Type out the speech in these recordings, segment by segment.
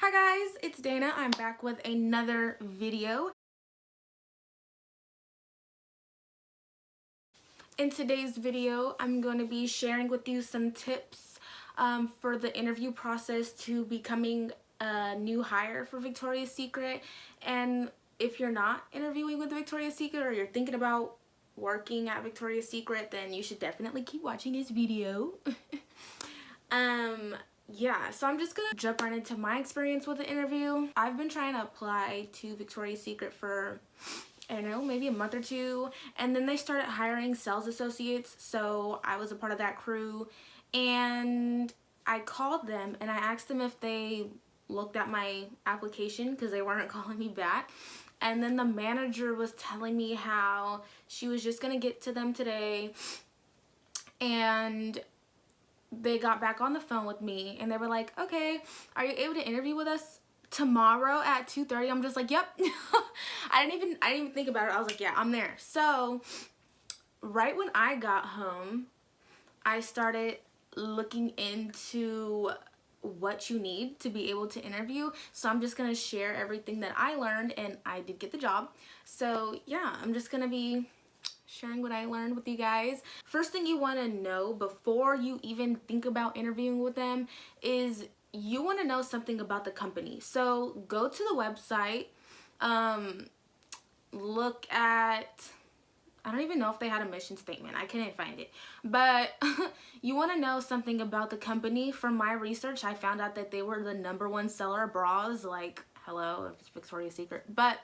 Hi guys, it's Dana. I'm back with another video. In today's video, I'm going to be sharing with you some tips for the interview process to becoming a new hire for Victoria's Secret. And if you're not interviewing with Victoria's Secret or you're thinking about working at Victoria's Secret, then you should definitely keep watching this video. Yeah, so I'm just gonna jump right into my experience with the interview. I've been trying to apply to Victoria's Secret for, I don't know, maybe a month or two, and then they started hiring sales associates, so I was a part of that crew. And I called them and I asked them if they looked at my application because they weren't calling me back. And then the manager was telling me how she was just gonna get to them today, and they got back on the phone with me and they were like, okay, are you able to interview with us tomorrow at 2:30? I'm just like, yep. I didn't even think about it. I was like, yeah, I'm there. So right when I got home, I started looking into what you need to be able to interview. So I'm just gonna share everything that I learned, and I did get the job. So yeah, I'm just gonna be sharing what I learned with you guys. First thing you want to know before you even think about interviewing with them is you want to know something about the company. So go to the website, look at, I don't even know if they had a mission statement. I couldn't find it. But you want to know something about the company. From my research, I found out that they were the #1 seller of bras. Like, hello, it's Victoria's Secret. But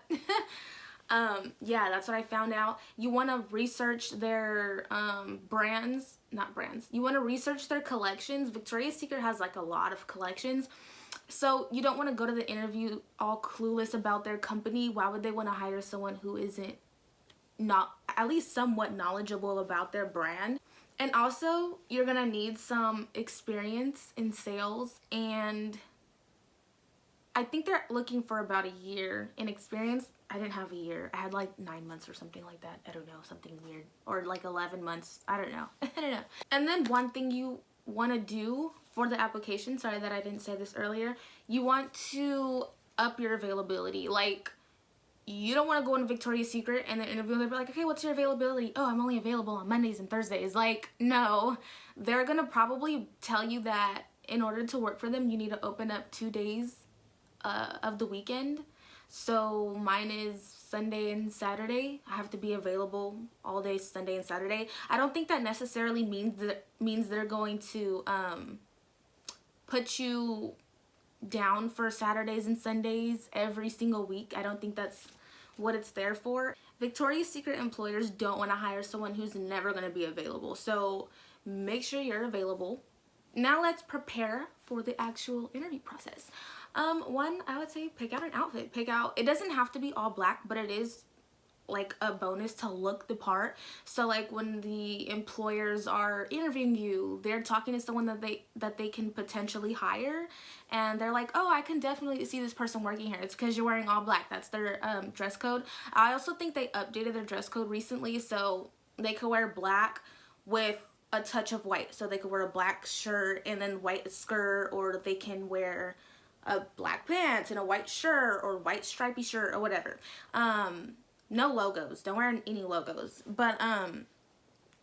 yeah, that's what I found out. You want to research their brands, not brands. You want to research their collections. Victoria's Secret has like a lot of collections. So you don't want to go to the interview all clueless about their company. Why would they want to hire someone who isn't not at least somewhat knowledgeable about their brand? And also, you're going to need some experience in sales, and I think they're looking for about a year in experience. I didn't have a year. I had like 9 months or something like that. I don't know, something weird. Or like 11 months. I don't know. I don't know. And then one thing you want to do for the application, sorry that I didn't say this earlier, you want to up your availability. Like, you don't want to go in Victoria's Secret and then interview and they'll be like, okay, what's your availability? Oh, I'm only available on Mondays and Thursdays. Like, no. They're going to probably tell you that in order to work for them, you need to open up 2 days of the weekend. So mine is Sunday and Saturday. I have to be available all day Sunday and Saturday. I don't think that necessarily means they're going to put you down for Saturdays and Sundays every single week. I don't think that's what it's there for. Victoria's Secret employers don't want to hire someone who's never going to be available. So make sure you're available. Now let's prepare for the actual interview process. One, I would say pick out an outfit. It doesn't have to be all black, but it is like a bonus to look the part. So like when the employers are interviewing you, they're talking to someone that they can potentially hire, and they're like, oh, I can definitely see this person working here. It's because you're wearing all black. That's their dress code. I also think they updated their dress code recently, so they could wear black with a touch of white. So they could wear a black shirt and then white skirt, or they can wear a black pants and a white shirt or white stripy shirt or whatever. No logos. Don't wear any logos. But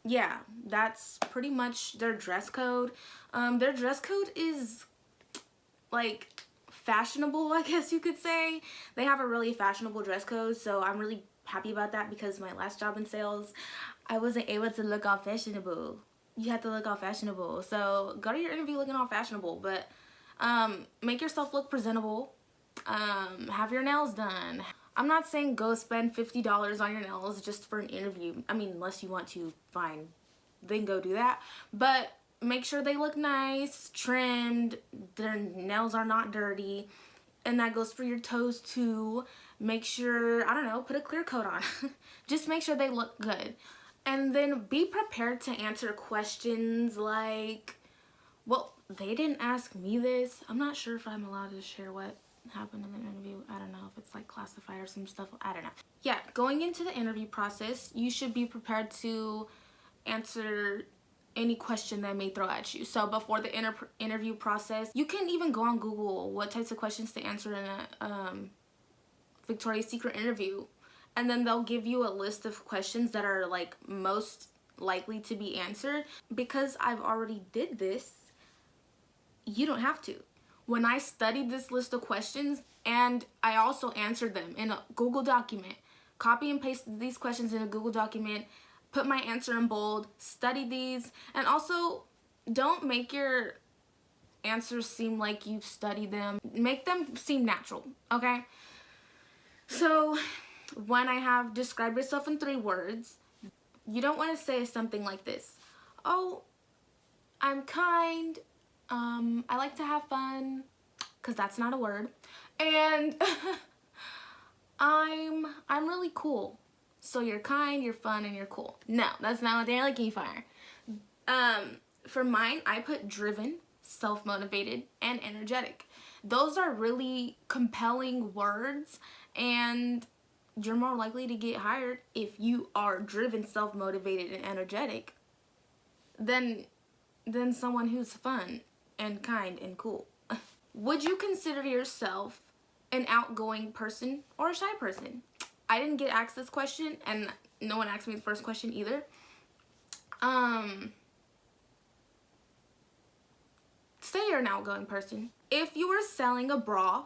yeah, that's pretty much their dress code. Their dress code is like fashionable, I guess you could say. They have a really fashionable dress code, so I'm really happy about that, because my last job in sales, I wasn't able to look all fashionable. You have to look all fashionable. So go to your interview looking all fashionable, but make yourself look presentable. Have your nails done. I'm not saying go spend $50 on your nails just for an interview. I mean, unless you want to, fine, then go do that. But make sure they look nice, trimmed, their nails are not dirty. And that goes for your toes too. Make sure, I don't know, put a clear coat on. Just make sure they look good. And then be prepared to answer questions like, well, they didn't ask me this. I'm not sure if I'm allowed to share what happened in the interview. I don't know if it's like classified or some stuff. I don't know. Yeah, going into the interview process, you should be prepared to answer any question they may throw at you. So before the interview process, you can even go on Google what types of questions to answer in a Victoria's Secret interview, and then they'll give you a list of questions that are like most likely to be answered. Because I've already did this, you don't have to. When I studied this list of questions, and I also answered them in a Google document, copy and pasted these questions in a Google document, put my answer in bold, study these, and also don't make your answers seem like you've studied them. Make them seem natural, okay? So when I have describe yourself in 3 words, you don't want to say something like this. Oh, I'm kind, I like to have fun, because that's not a word, and I'm really cool. So you're kind, you're fun, and you're cool. No, that's not what they're looking for. For mine, I put driven, self-motivated, and energetic. Those are really compelling words, and you're more likely to get hired if you are driven, self-motivated, and energetic than someone who's fun and kind and cool. Would you consider yourself an outgoing person or a shy person? I didn't get asked this question, and no one asked me the first question either. Say you're an outgoing person. If you were selling a bra,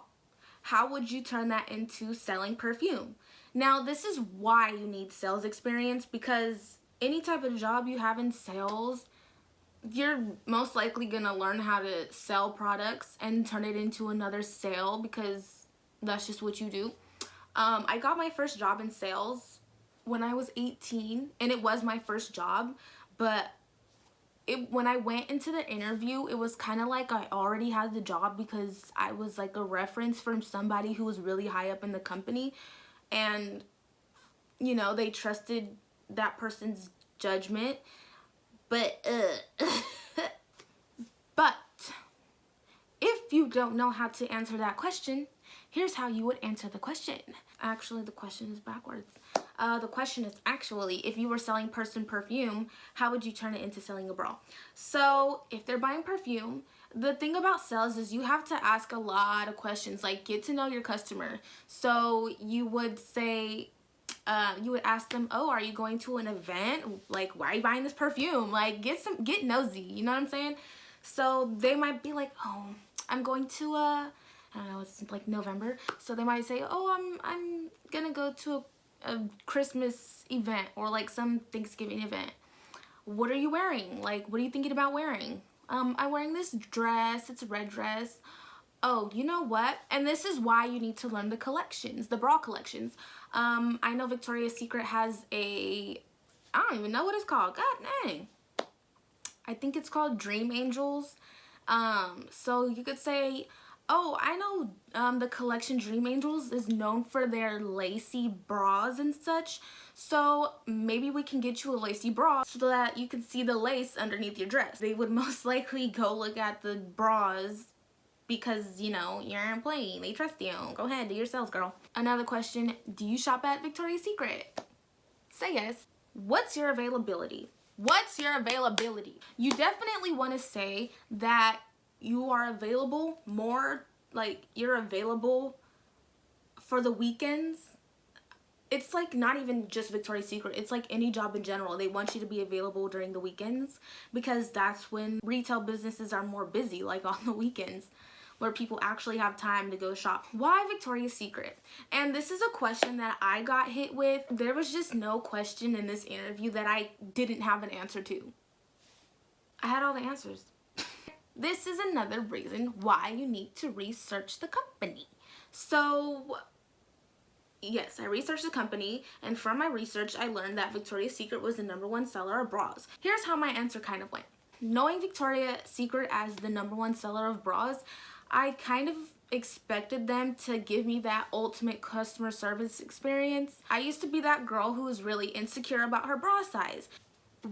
how would you turn that into selling perfume? Now, this is why you need sales experience, because any type of job you have in sales, you're most likely gonna learn how to sell products and turn it into another sale, because that's just what you do. I got my first job in sales when I was 18, and it was my first job, but when I went into the interview, it was kind of like I already had the job, because I was like a reference from somebody who was really high up in the company, and you know, they trusted that person's judgment. But if you don't know how to answer that question, here's how you would answer the question. Actually, the question is backwards. The question is actually, if you were selling perfume, how would you turn it into selling a bra? So if they're buying perfume, the thing about sales is you have to ask a lot of questions, like get to know your customer. So you would say, you would ask them, oh, are you going to an event? Like, why are you buying this perfume? Like, get nosy, you know what I'm saying? So they might be like, oh, I'm going to I don't know, it's like November. So they might say, oh, I'm gonna go to a Christmas event or like some Thanksgiving event. What are you wearing? Like, what are you thinking about wearing? I'm wearing this dress. It's a red dress. Oh, you know what? And this is why you need to learn the collections, the bra collections. I know Victoria's Secret has I don't even know what it's called. God dang. I think it's called Dream Angels. So you could say, oh, I know the collection Dream Angels is known for their lacy bras and such. So maybe we can get you a lacy bra so that you can see the lace underneath your dress. They would most likely go look at the bras because, you know, you're an employee. They trust you. Go ahead, do your sales, girl. Another question, do you shop at Victoria's Secret? Say yes. What's your availability? What's your availability? You definitely want to say that you are available more, like you're available for the weekends. It's like not even just Victoria's Secret. It's like any job in general. They want you to be available during the weekends because that's when retail businesses are more busy, like on the weekends, where people actually have time to go shop. Why Victoria's Secret? And this is a question that I got hit with. There was just no question in this interview that I didn't have an answer to. I had all the answers. This is another reason why you need to research the company. So yes, I researched the company, and from my research, I learned that Victoria's Secret was the #1 seller of bras. Here's how my answer kind of went. Knowing Victoria's Secret as the #1 seller of bras, I kind of expected them to give me that ultimate customer service experience. I used to be that girl who was really insecure about her bra size.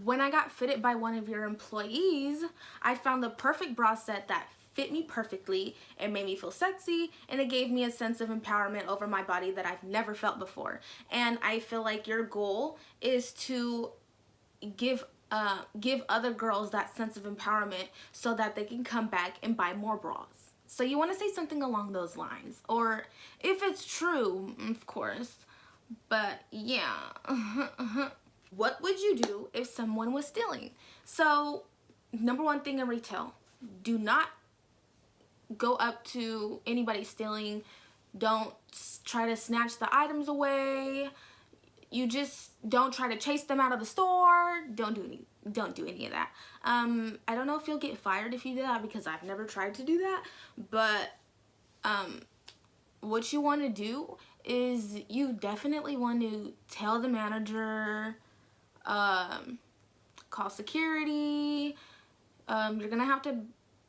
When I got fitted by one of your employees, I found the perfect bra set that fit me perfectly. It made me feel sexy, and it gave me a sense of empowerment over my body that I've never felt before. And I feel like your goal is to give give other girls that sense of empowerment so that they can come back and buy more bras. So you want to say something along those lines, or if it's true, of course. But yeah. What would you do if someone was stealing? So number one thing in retail, do not go up to anybody stealing. Don't try to snatch the items away. You just don't try to chase them out of the store. Don't do any of that. I don't know if you'll get fired if you do that, because I've never tried to do that. But what you want to do is you definitely want to tell the manager, call security. You're gonna have to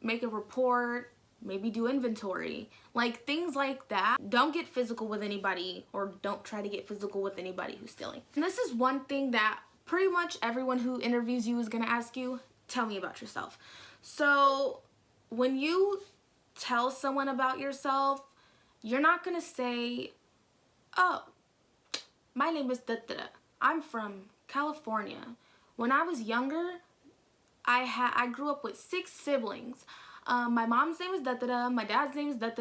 make a report, maybe do inventory, like things like that. Don't get physical with anybody, or don't try to get physical with anybody who's stealing. And this is one thing that pretty much everyone who interviews you is gonna ask you: tell me about yourself. So when you tell someone about yourself, you're not gonna say, oh, my name is Dote. I'm from California. When I was younger, I grew up with 6 siblings. My mom's name is Dote. My dad's name is Dote.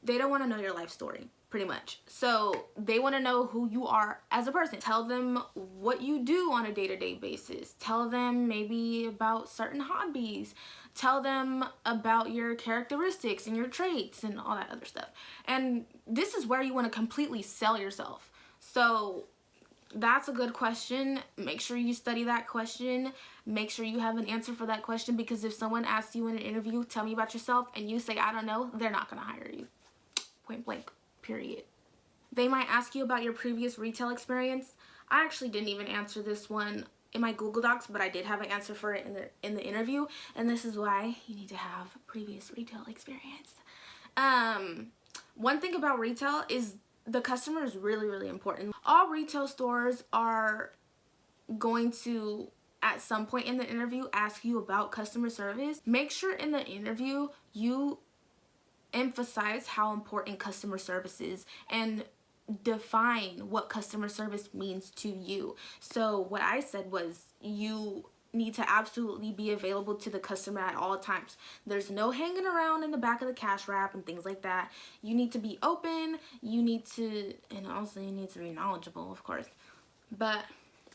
They don't want to know your life story, pretty much. So they want to know who you are as a person. Tell them what you do on a day-to-day basis. Tell them maybe about certain hobbies. Tell them about your characteristics and your traits and all that other stuff. And this is where you want to completely sell yourself. So that's a good question. Make sure you study that question. Make sure you have an answer for that question, because if someone asks you in an interview, tell me about yourself, and you say, I don't know, they're not going to hire you. Point blank, period. They might ask you about your previous retail experience. I actually didn't even answer this one in my Google Docs, but I did have an answer for it in the interview, and this is why you need to have previous retail experience. One thing about retail is the customer is really, really important. All retail stores are going to, at some point in the interview, ask you about customer service. Make sure in the interview you emphasize how important customer service is and define what customer service means to you. So what I said was, you need to absolutely be available to the customer at all times. There's no hanging around in the back of the cash wrap and things like that. You need to be open, you need to, and also you need to be knowledgeable, of course. But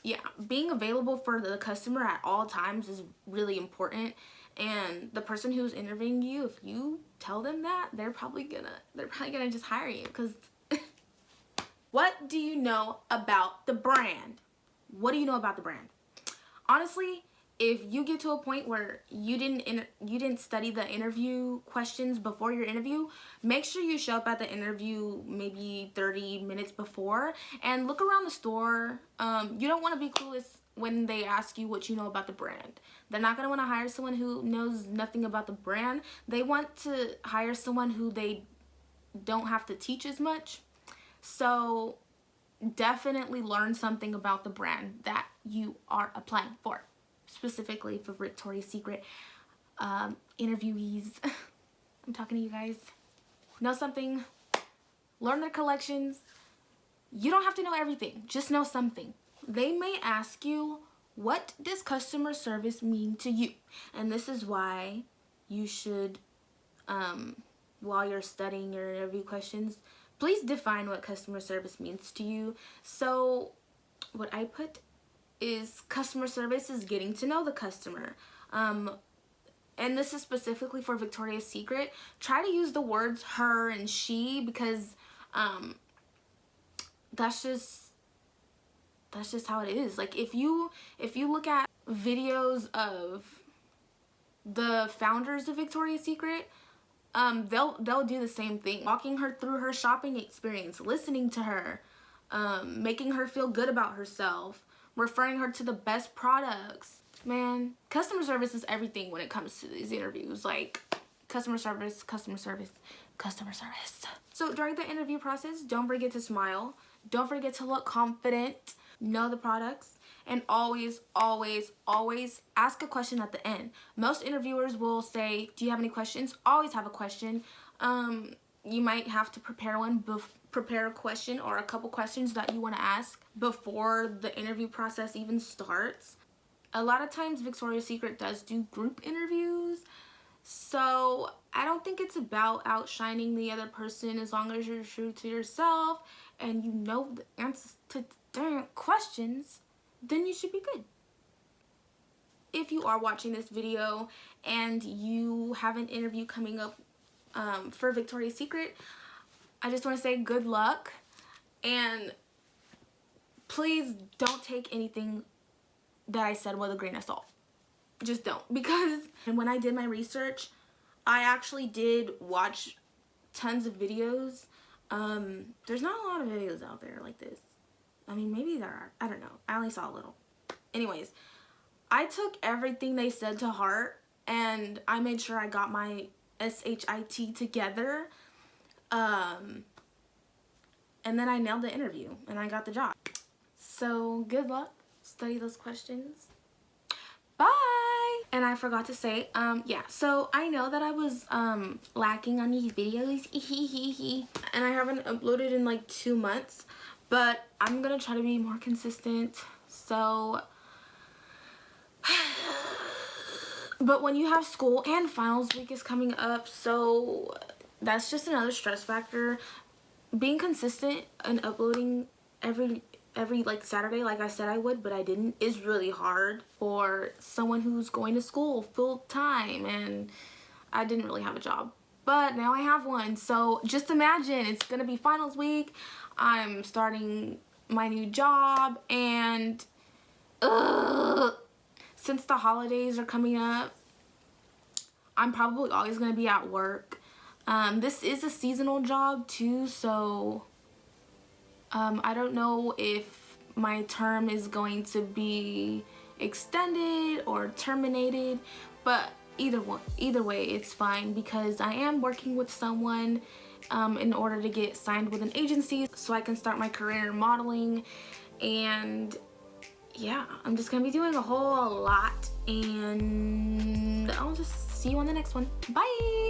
yeah, being available for the customer at all times is really important. And the person who's interviewing you, if you tell them that, they're probably gonna just hire you. Because what do you know about the brand? What do you know about the brand? Honestly, if you get to a point where you didn't study the interview questions before your interview, make sure you show up at the interview maybe 30 minutes before and look around the store. You don't want to be clueless when they ask you what you know about the brand. They're not going to want to hire someone who knows nothing about the brand. They want to hire someone who they don't have to teach as much. So definitely learn something about the brand that you are applying for, specifically for Victoria's Secret interviewees. I'm talking to you guys. Know something, learn their collections. You don't have to know everything, just know something. They may ask you, what does customer service mean to you? And this is why you should, while you're studying your interview questions, please define what customer service means to you. So what I put is, customer service is getting to know the customer. And this is specifically for Victoria's Secret. Try to use the words her and she, because that's just how it is. Like if you look at videos of the founders of Victoria's Secret, they'll do the same thing, walking her through her shopping experience, listening to her, making her feel good about herself, referring her to the best products. Man, customer service is everything when it comes to these interviews. Like customer service, customer service, customer service. So during the interview process, don't forget to smile. Don't forget to look confident. Know the products. And always, always, always ask a question at the end. Most interviewers will say, do you have any questions? Always have a question. you might have to prepare prepare a question or a couple questions that you want to ask before the interview process even starts. A lot of times Victoria's Secret does do group interviews, so I don't think it's about outshining the other person. As long as you're true to yourself and you know the answers to the questions, then you should be good. If you are watching this video and you have an interview coming up for Victoria's Secret, I just want to say good luck, and please don't take anything that I said with a grain of salt. Just don't, because when I did my research, I actually did watch tons of videos. There's not a lot of videos out there like this. I mean, maybe there are. I don't know. I only saw a little. Anyways, I took everything they said to heart, and I made sure I got my SHIT together. And then I nailed the interview, and I got the job. So, good luck. Study those questions. Bye! And I forgot to say, yeah, so I know that I was, lacking on these videos, and I haven't uploaded in like 2 months, but I'm gonna try to be more consistent, so, but when you have school and finals week is coming up, so that's just another stress factor. Being consistent and uploading every like Saturday like I said I would, but I didn't, is really hard for someone who's going to school full time, and I didn't really have a job, but now I have one. So just imagine, it's gonna be finals week, I'm starting my new job, and since the holidays are coming up, I'm probably always gonna be at work. This is a seasonal job too, so I don't know if my term is going to be extended or terminated, but either way it's fine, because I am working with someone in order to get signed with an agency so I can start my career in modeling. And yeah, I'm just gonna be doing a whole lot, and I'll just see you on the next one. Bye!